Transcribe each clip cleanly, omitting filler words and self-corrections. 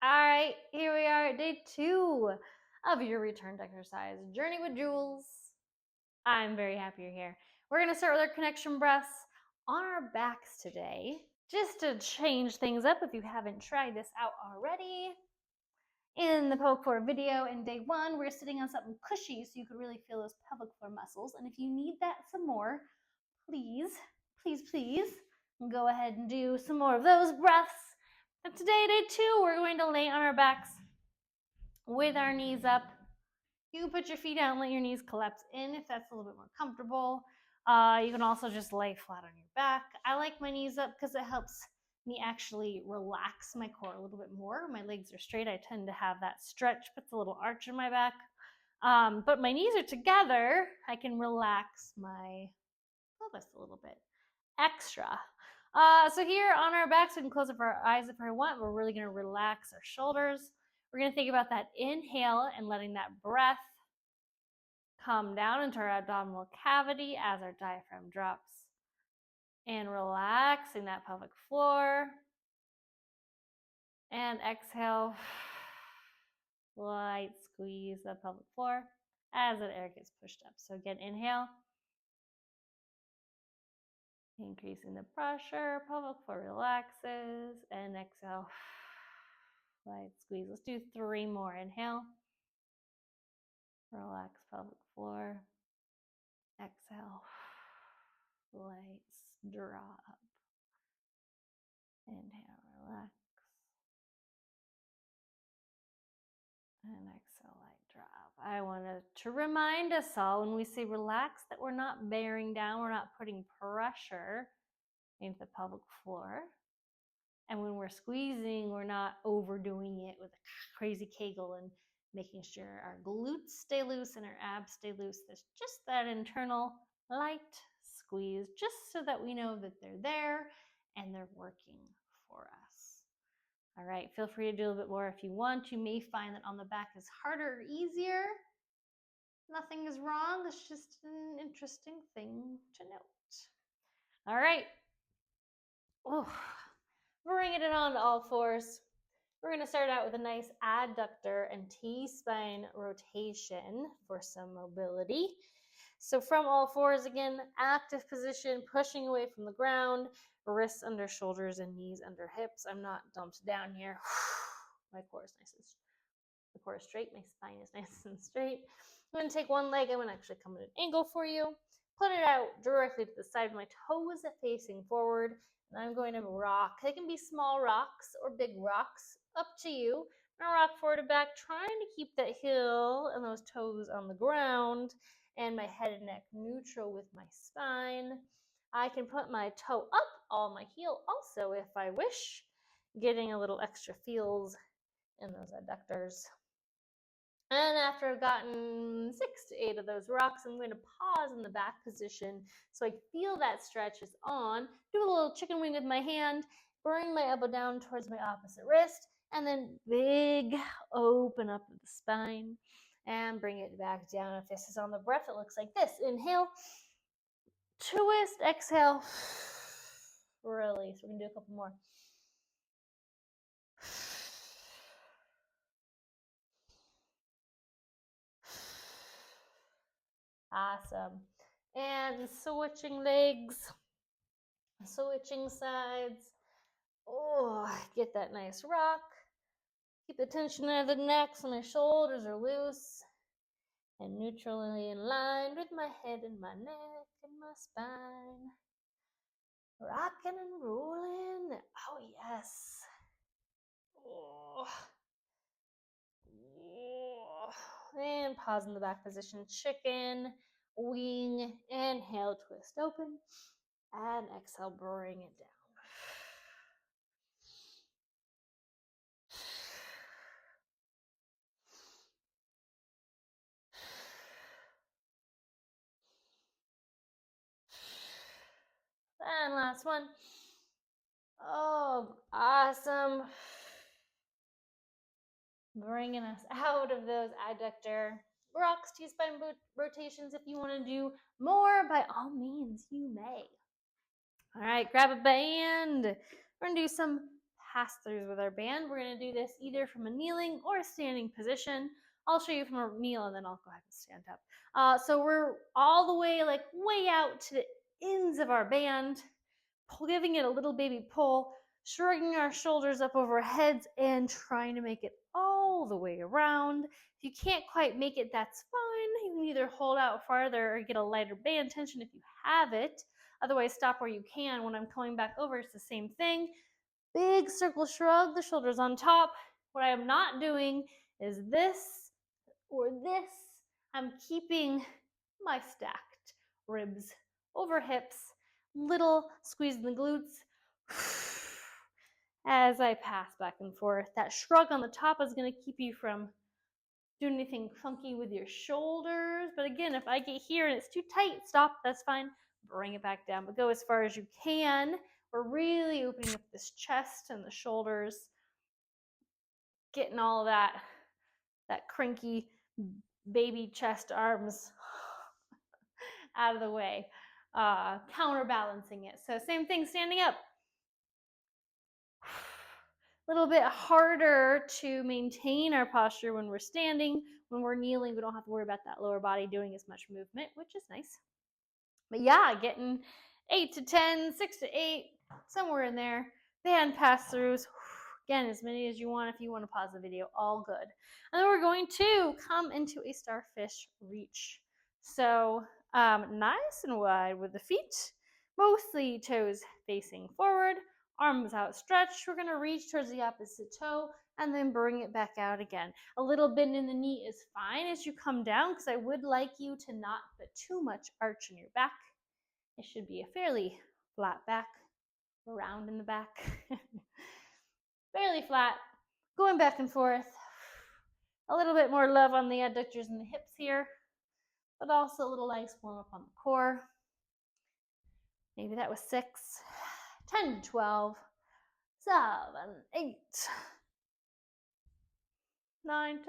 All right, here we are at day 2 of your returned exercise journey with Jules. I'm very happy you're here. We're going to start with our connection breaths on our backs today, just to change things up if you haven't tried this out already. In the pelvic floor video in day 1, we're sitting on something cushy so you can really feel those pelvic floor muscles. And if you need that some more, please go ahead and do some more of those breaths. And today, day 2, we're going to lay on our backs with our knees up. You can put your feet out and let your knees collapse in if that's a little bit more comfortable. You can also just lay flat on your back. I like my knees up because it helps me actually relax my core a little bit more. My legs are straight. I tend to have that stretch, puts a little arch in my back. But my knees are together. I can relax my pelvis a little bit extra. So here on our backs, we can close up our eyes if I want. We're really going to relax our shoulders. We're going to think about that inhale and letting that breath come down into our abdominal cavity as our diaphragm drops. And relaxing that pelvic floor. And exhale, light squeeze the pelvic floor as that air gets pushed up. So again, inhale. Increasing the pressure, pelvic floor relaxes, and exhale, light squeeze. Let's do 3 more. Inhale, relax pelvic floor. Exhale, light drop. Inhale, relax. And exhale, light drop. I wanted to remind us all when we say relax that we're not bearing down, we're not putting pressure into the pelvic floor. And when we're squeezing, we're not overdoing it with a crazy kegel and making sure our glutes stay loose and our abs stay loose. There's just that internal light squeeze, just so that we know that they're there and they're working for us. All right, feel free to do a little bit more if you want. You may find that on the back is harder or easier. Nothing is wrong. It's just an interesting thing to note. All right. Bringing it on to all fours. We're going to start out with a nice adductor and T-spine rotation for some mobility. So from all fours, again, active position, pushing away from the ground, wrists under shoulders and knees under hips. I'm not dumped down here. My core is nice and the core is straight. My spine is nice and straight. I'm going to take one leg. I'm going to actually come at an angle for you. Put it out directly to the side. My toes are facing forward. And I'm going to rock. They can be small rocks or big rocks, up to you. I'm going to rock forward and back, trying to keep that heel and those toes on the ground and my head and neck neutral with my spine. I can put my toe up on my heel also if I wish, getting a little extra feels in those adductors. And after I've gotten 6 to 8 of those rocks, I'm going to pause in the back position so I feel that stretch is on. Do a little chicken wing with my hand, bring my elbow down towards my opposite wrist, and then big open up of the spine and bring it back down. If this is on the breath, it looks like this. Inhale, twist, exhale, release. We're going to do a couple more. Awesome. And switching legs, switching sides. Oh, get that nice rock. Keep the tension out of the neck so my shoulders are loose and neutrally aligned with my head and my neck and my spine. Rocking and rolling. Oh, yes. Oh. And pause in the back position. Chicken, wing, inhale, twist open. And exhale, bring it down. And last one. Oh, awesome. Bringing us out of those adductor rocks, T-spine rotations. If you want to do more, by all means, you may. All right, grab a band. We're going to do some pass-throughs with our band. We're going to do this either from a kneeling or a standing position. I'll show you from a kneel and then I'll go ahead and stand up. So we're all the way, like way out to the ends of our band, giving it a little baby pull, shrugging our shoulders up over our heads and trying to make it all the way around. If you can't quite make it, that's fine. You can either hold out farther or get a lighter band tension if you have it. Otherwise, stop where you can. When I'm coming back over, it's the same thing. Big circle shrug, the shoulders on top. What I am not doing is this or this. I'm keeping my stacked ribs over hips, little squeeze in the glutes as I pass back and forth. That shrug on the top is going to keep you from doing anything funky with your shoulders. But again, if I get here and it's too tight, stop, that's fine. Bring it back down, but go as far as you can. We're really opening up this chest and the shoulders, getting all of that cranky baby chest arms out of the way, counterbalancing it. So same thing, standing up. A little bit harder to maintain our posture when we're standing. When we're kneeling, we don't have to worry about that lower body doing as much movement, which is nice. But yeah, getting 8 to 10, 6 to 8, somewhere in there. Band pass-throughs. Again, as many as you want. If you want to pause the video, all good. And then we're going to come into a starfish reach. So nice and wide with the feet, mostly toes facing forward, arms outstretched. We're going to reach towards the opposite toe and then bring it back out again. A little bend in the knee is fine as you come down, because I would like you to not put too much arch in your back. It should be a fairly flat back, round in the back. Fairly flat, going back and forth. A little bit more love on the adductors and the hips here, but also a little nice warm up on the core. Maybe that was 6, 10, 12, 7, 8, 9, 10.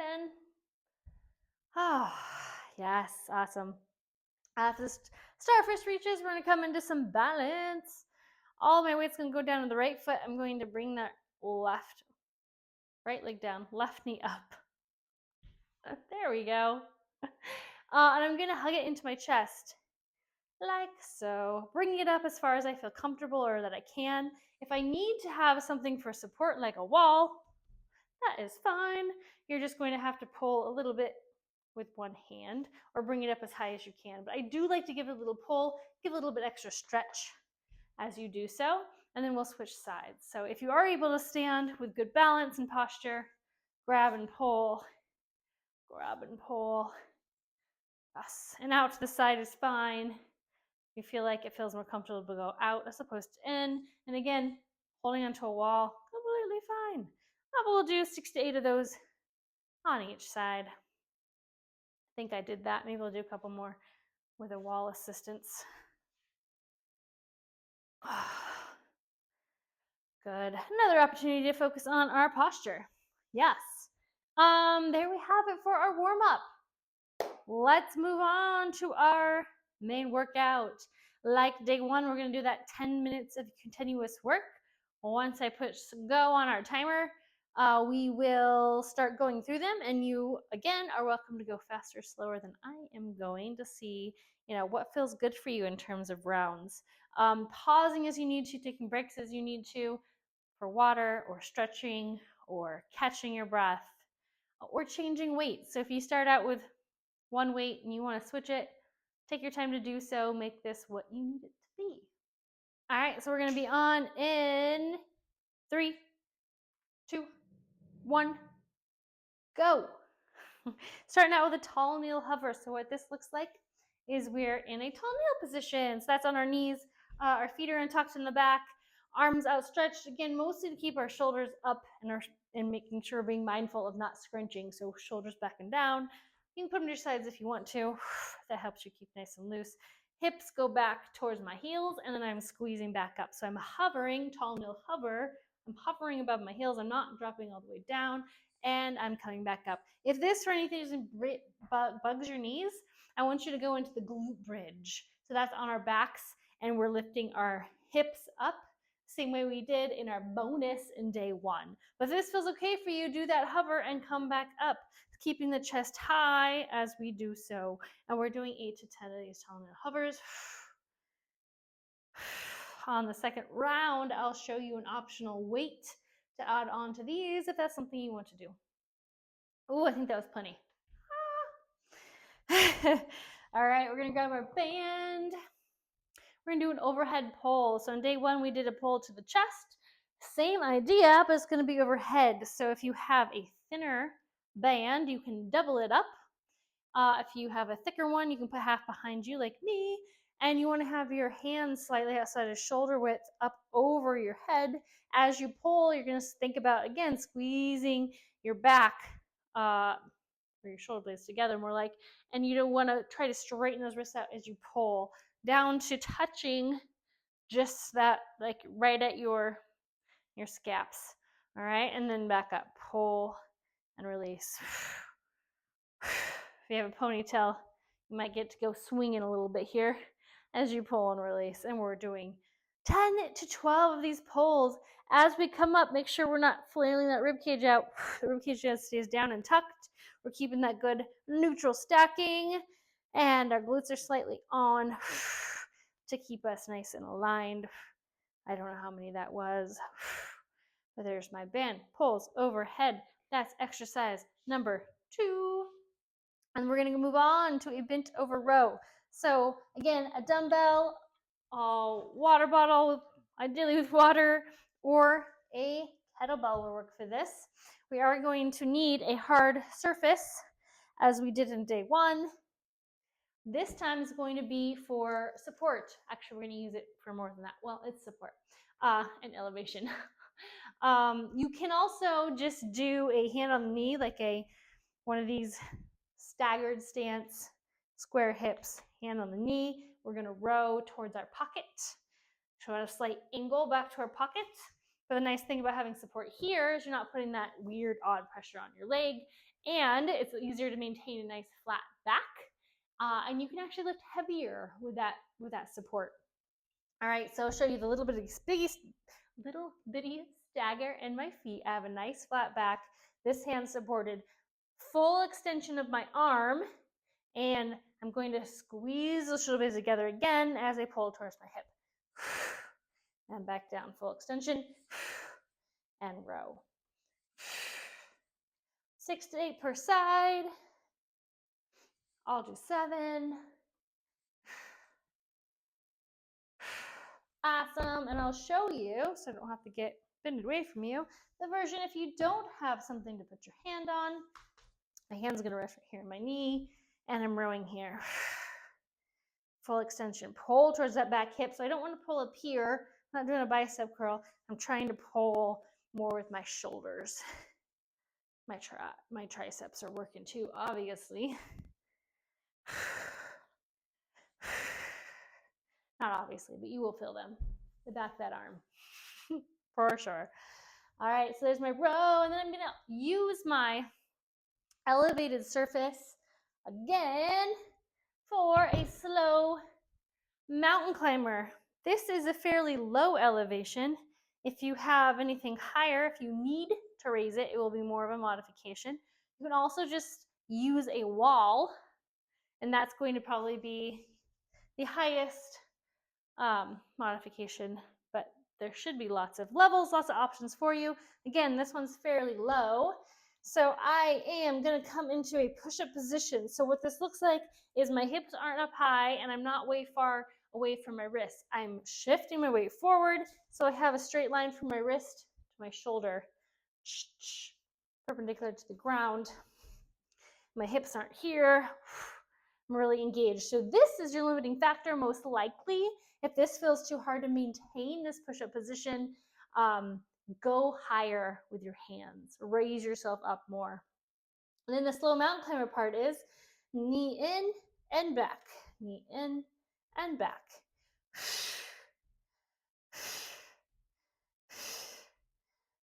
Ah, yes, awesome. After the starfish reaches, we're going to come into some balance. All my weight's going to go down to the right foot. I'm going to bring that right leg down, left knee up. There we go. And I'm going to hug it into my chest, like so. Bringing it up as far as I feel comfortable or that I can. If I need to have something for support, like a wall, that is fine. You're just going to have to pull a little bit with one hand or bring it up as high as you can. But I do like to give it a little pull, give a little bit extra stretch as you do so, and then we'll switch sides. So if you are able to stand with good balance and posture, grab and pull, yes, and out to the side is fine. You feel like it feels more comfortable to go out as opposed to in, and again, holding onto a wall, completely fine. We'll do 6 to 8 of those on each side. I think I did that. Maybe we'll do a couple more with a wall assistance. Good. Another opportunity to focus on our posture. Yes. There we have it for our warm-up. Let's move on to our main workout. Like day 1, we're going to do that 10 minutes of continuous work. Once I push go on our timer, we will start going through them, and you, again, are welcome to go faster, slower than I am going to see, what feels good for you in terms of rounds. Pausing as you need to, taking breaks as you need to for water or stretching or catching your breath or changing weight. So if you start out with one weight and you want to switch it, take your time to do so. Make this what you need it to be. All right, so we're going to be on in 3, 2, 1, go. Starting out with a tall kneel hover. So what this looks like is we're in a tall kneel position. So that's on our knees. Our feet are tucked in the back, arms outstretched. Again, mostly to keep our shoulders up and making sure we're being mindful of not scrunching. So shoulders back and down. You can put them to your sides if you want to. That helps you keep nice and loose. Hips go back towards my heels, and then I'm squeezing back up. So I'm hovering, tall kneel hover. I'm hovering above my heels. I'm not dropping all the way down, and I'm coming back up. If this for anything bugs your knees, I want you to go into the glute bridge. So that's on our backs, and we're lifting our hips up. same way we did in our bonus in day 1. But if this feels okay for you, do that hover and come back up, keeping the chest high as we do so. And we're doing 8 to 10 of these tall hovers. On the second round, I'll show you an optional weight to add on to these if that's something you want to do. Oh, I think that was plenty. All right, we're gonna grab our band. We're gonna do an overhead pull. So on day 1, we did a pull to the chest. Same idea, but it's gonna be overhead. So if you have a thinner band, you can double it up. If you have a thicker one, you can put half behind you like me. And you want to have your hands slightly outside of shoulder width up over your head. As you pull, you're going to think about, again, squeezing your back or your shoulder blades together more like. And you don't want to try to straighten those wrists out as you pull down to touching just that, like right at your scaps. All right, and then back up, pull and release. If you have a ponytail, you might get to go swinging a little bit here as you pull and release. And we're doing 10 to 12 of these pulls. As we come up, make sure we're not flailing that ribcage out. The ribcage stays down and tucked. We're keeping that good neutral stacking. And our glutes are slightly on to keep us nice and aligned. I don't know how many that was. But there's my band. Pulls overhead. That's exercise number 2. And we're going to move on to a bent over row. So again, a dumbbell, a water bottle, ideally with water, or a kettlebell will work for this. We are going to need a hard surface as we did in day 1. This time is going to be for support. Actually, we're going to use it for more than that. Well, it's support and elevation. You can also just do a hand on the knee, like one of these staggered stance, square hips, hand on the knee. We're going to row towards our pocket. So at a slight angle back to our pocket. But the nice thing about having support here is you're not putting that weird, odd pressure on your leg. And it's easier to maintain a nice flat back. And you can actually lift heavier with that support. All right, so I'll show you the little bitty stagger in my feet. I have a nice flat back. This hand supported. Full extension of my arm, and I'm going to squeeze the shoulder blades together again as I pull towards my hip. And back down, full extension, and row. 6 to 8 per side. I'll do 7. Awesome, and I'll show you, so I don't have to get bended away from you, the version if you don't have something to put your hand on. My hand's gonna rest right here in my knee, and I'm rowing here. Full extension. Pull towards that back hip. So I don't want to pull up here. I'm not doing a bicep curl. I'm trying to pull more with my shoulders. My triceps are working too, obviously. Not obviously, but you will feel them. The back of that arm. For sure. All right, so there's my row, and then I'm going to use my elevated surface again for a slow mountain climber. This is a fairly low elevation. If you have anything higher, if you need to raise it, it will be more of a modification. You can also just use a wall, and that's going to probably be the highest modification, but there should be lots of levels, lots of options for you. Again, this one's fairly low. So I am going to come into a push-up position. So what this looks like is my hips aren't up high and I'm not way far away from my wrist. I'm shifting my weight forward so I have a straight line from my wrist to my shoulder, perpendicular to the ground. My hips aren't here. I'm really engaged. So this is your limiting factor most likely. If this feels too hard to maintain this push-up position, go higher with your hands. Raise yourself up more. And then the slow mountain climber part is knee in and back. Knee in and back.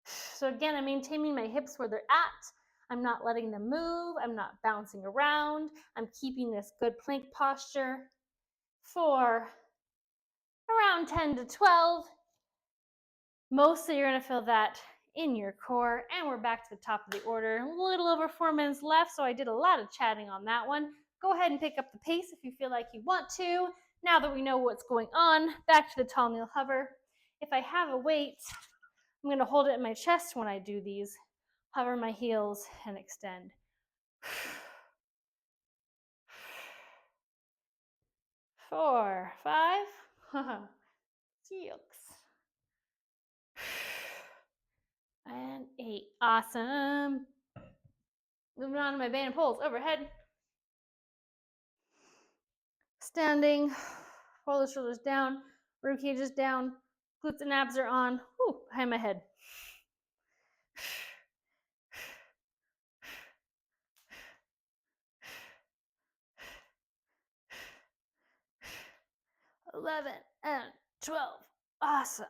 So again, I'm maintaining my hips where they're at. I'm not letting them move. I'm not bouncing around. I'm keeping this good plank posture for around 10 to 12. Mostly you're going to feel that in your core, and we're back to the top of the order. A little over 4 minutes left, so I did a lot of chatting on that one. Go ahead and pick up the pace if you feel like you want to. Now that we know what's going on, back to the tall kneel hover. If I have a weight, I'm going to hold it in my chest when I do these. Hover my heels and extend. 4, 5, 6, and 8. Awesome. Moving on to my band pulls overhead. Standing, roll the shoulders down, rib cages down, glutes and abs are on. Whew, behind my head. 11 and 12. Awesome.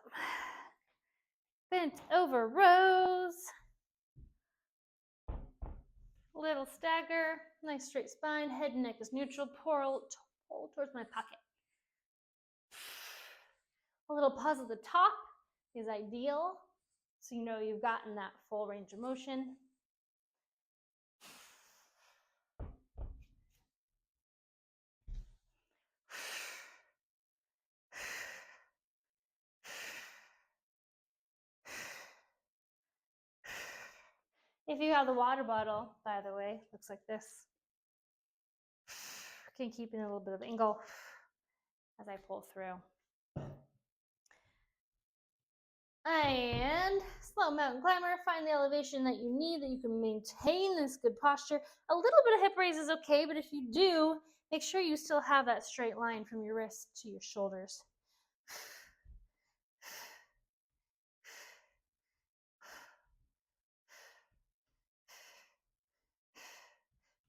Bent over rows. Little stagger. Nice straight spine. Head and neck is neutral. Pull towards my pocket. A little pause at the top is ideal, so you know you've gotten that full range of motion. If you have the water bottle, by the way, looks like this. Can keep in a little bit of angle as I pull through. And slow mountain climber, find the elevation that you need, that you can maintain this good posture. A little bit of hip raise is okay, but if you do, make sure you still have that straight line from your wrist to your shoulders.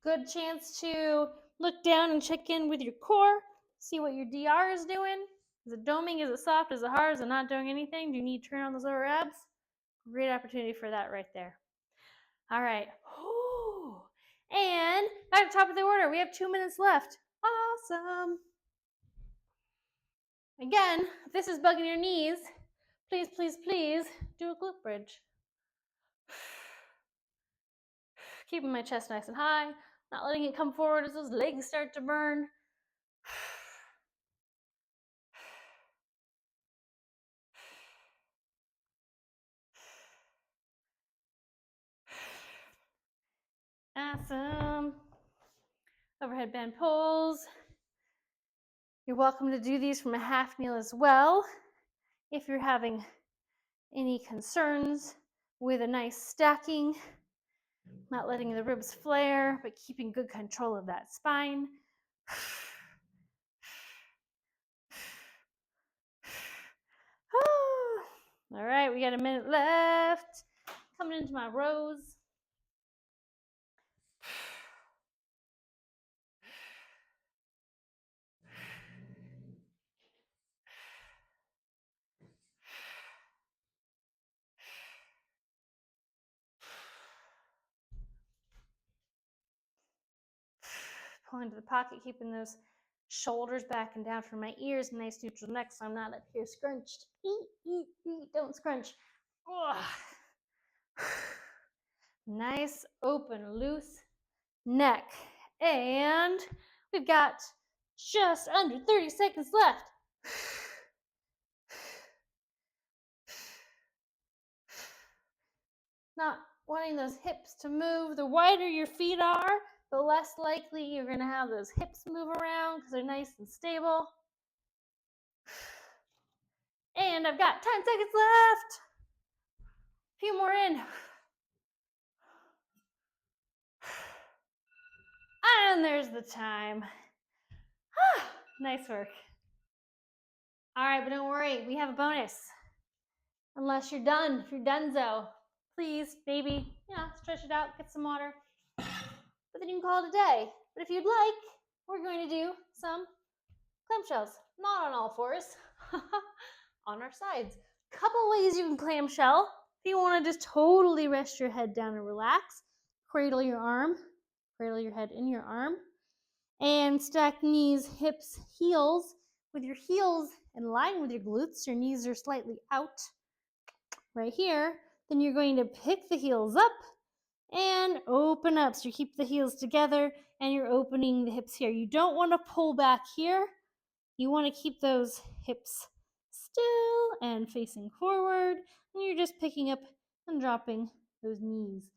Good chance to look down and check in with your core, see what your DR is doing. Is it doming? Is it soft? Is it hard? Is it not doing anything? Do you need to turn on those lower abs? Great opportunity for that right there. All right. And back to the top of the order. We have 2 minutes left. Awesome. Again, if this is bugging your knees, please, please, please do a glute bridge. Keeping my chest nice and high, not letting it come forward as those legs start to burn. Awesome. Overhead band pulls. You're welcome to do these from a half kneel as well. If you're having any concerns with a nice stacking, not letting the ribs flare, but keeping good control of that spine. All right, we got a minute left. Coming into my rows. Pull into the pocket, keeping those shoulders back and down from my ears, nice neutral neck, so I'm not up here scrunched. Don't scrunch. Nice, open, loose neck. And we've got just under 30 seconds left. Not wanting those hips to move. The wider your feet are, the less likely you're going to have those hips move around because they're nice and stable. And I've got 10 seconds left. A few more in. And there's the time. Nice work. All right, but don't worry, we have a bonus. Unless you're done, if you're donezo, please, maybe, stretch it out, get some water. But then you can call it a day. But if you'd like, we're going to do some clamshells. Not on all fours, on our sides. Couple ways you can clamshell. If you want to just totally rest your head down and relax, cradle your head in your arm, and stack knees, hips, heels, with your heels in line with your glutes. Your knees are slightly out. right here, then you're going to pick the heels up and open up. So you keep the heels together and you're opening the hips here. You don't want to pull back here. You want to keep those hips still and facing forward. And you're just picking up and dropping those knees.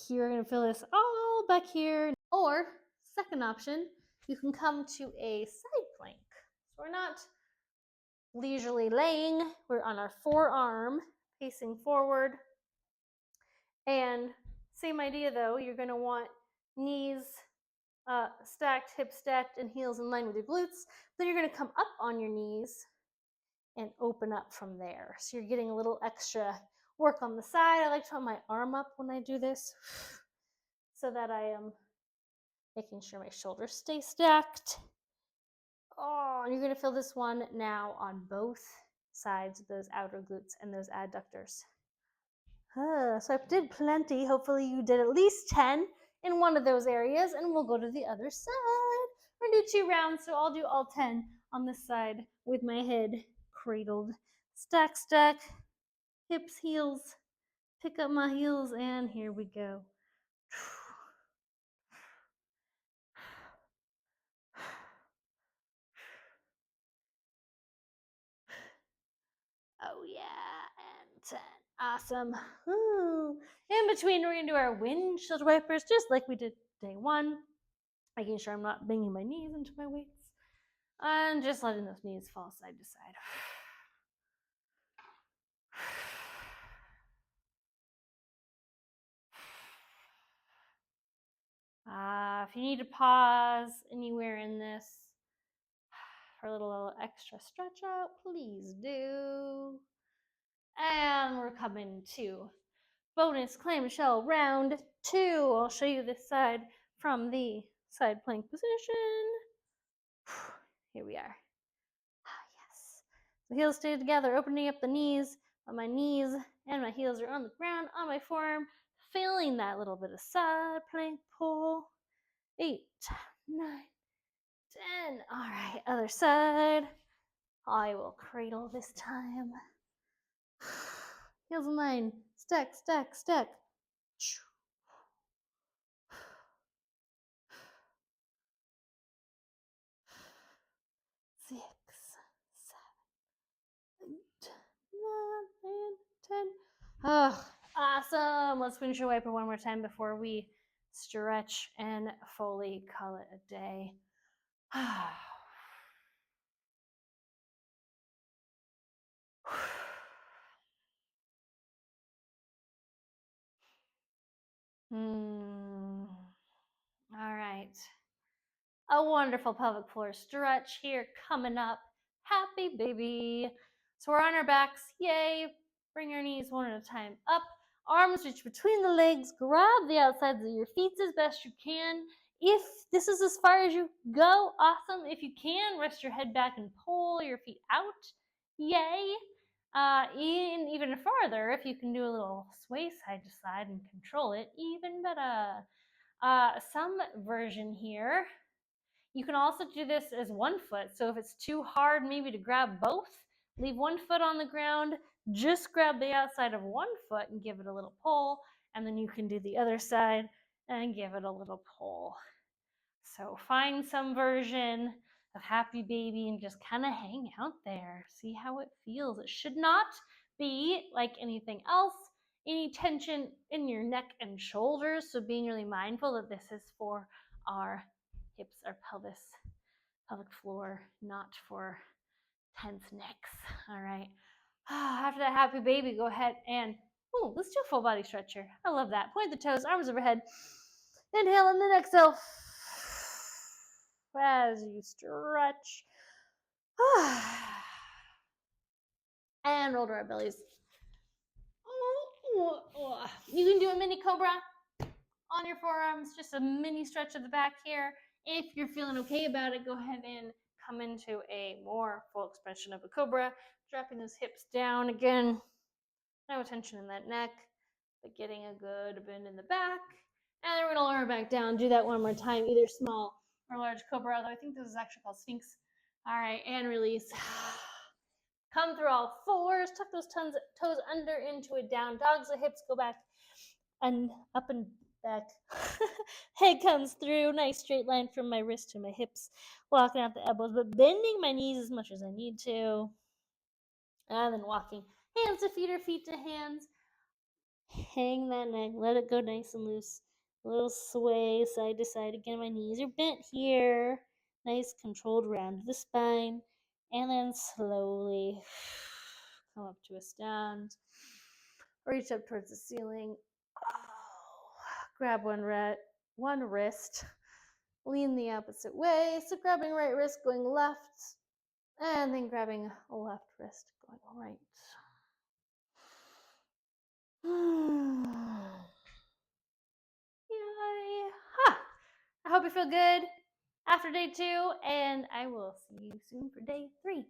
You're going to feel this all back here. Or, second option, you can come to a side plank. So we're not leisurely laying, we're on our forearm, facing forward. And same idea though, you're going to want knees stacked, hips stacked, and heels in line with your glutes. Then you're going to come up on your knees and open up from there. So you're getting a little extra work on the side. I like to put my arm up when I do this so that I am making sure my shoulders stay stacked. Oh, and you're going to feel this one now on both sides of those outer glutes and those adductors. So I did plenty. Hopefully you did at least 10 in one of those areas, and we'll go to the other side. We're going to do 2 rounds, so I'll do all 10 on this side with my head cradled. Stack, stack, hips, heels, pick up my heels, and here we go. Oh yeah, and 10. Awesome. Ooh. In between, we're going to do our windshield wipers, just like we did day 1. Making sure I'm not banging my knees into my weights. And just letting those knees fall side to side. If you need to pause anywhere in this for a little extra stretch out, please do. And we're coming to bonus clamshell round 2. I'll show you this side from the side plank position. Here we are. Yes. The heels stay together, opening up the knees. My knees and my heels are on the ground, on my forearm, feeling that little bit of side plank pull. 8, 9, 10. All right, other side. I will cradle this time. Heels in line. Stack, stack, stack. 6, 7, 8, 9, and 10. Oh, awesome. Let's windshield wiper one more time before we stretch and fully call it a day. All right. A wonderful pelvic floor stretch here coming up. Happy baby. So we're on our backs. Yay. Bring your knees one at a time up. Arms reach between the legs. Grab the outsides of your feet as best you can. If this is as far as you go, awesome. If you can, rest your head back and pull your feet out. Yay. Even farther, if you can do a little sway side to side and control it, even better. Some version here. You can also do this as one foot. So if it's too hard maybe to grab both, leave one foot on the ground, just grab the outside of one foot and give it a little pull, and then you can do the other side and give it a little pull. So find some version of happy baby and just kind of hang out there. See how it feels. It should not be like anything else, any tension in your neck and shoulders. So being really mindful that this is for our hips, our pelvis, pelvic floor, not for tense necks. All right. After that happy baby, go ahead and, let's do a full body stretcher. I love that. Point the toes, arms overhead. Inhale and then exhale as you stretch. And roll to our bellies. You can do a mini cobra on your forearms, just a mini stretch of the back here. If you're feeling okay about it, go ahead and come into a more full expression of a cobra, dropping those hips down again. No tension in that neck, but getting a good bend in the back. And then we're going to lower back down. Do that one more time, either small or large cobra, although I think this is actually called Sphinx. All right, and release. Come through all fours, tuck those toes under into a down dog, so hips go back and up and back. Head comes through, nice straight line from my wrist to my hips, walking out the elbows, but bending my knees as much as I need to. And then walking hands to feet or feet to hands. Hang that neck, let it go nice and loose. A little sway side to side. Again, my knees are bent here. Nice controlled round of the spine. And then slowly come up to a stand. Reach up towards the ceiling. Grab one wrist. Lean the opposite way. So grabbing right wrist, going left. And then grabbing a left wrist, going right. Yay. I hope you feel good after day 2, and I will see you soon for day 3.